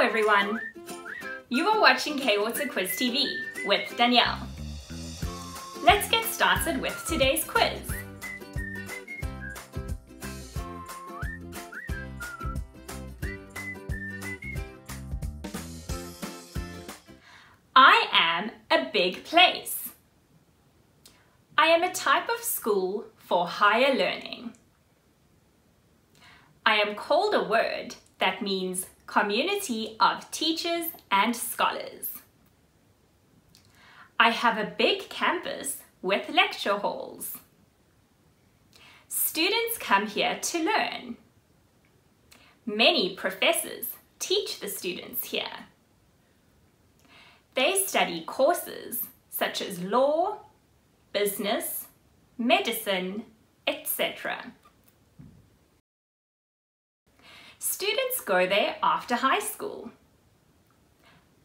everyone! You are watching Kwater Quiz TV with Danielle. Let's get started with today's quiz. I am a big place. I am a type of school for higher learning. I am called a word that means community of teachers and scholars. I have a big campus with lecture halls. Students come here to learn. Many professors teach the students here. They study courses such as law, business, medicine, etc. Students go there after high school.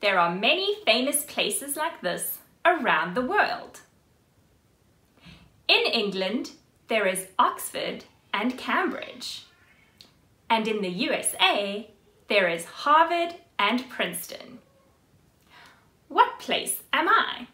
There are many famous places like this around the world. In England, there is Oxford and Cambridge. And in the USA, there is Harvard and Princeton. What place am I?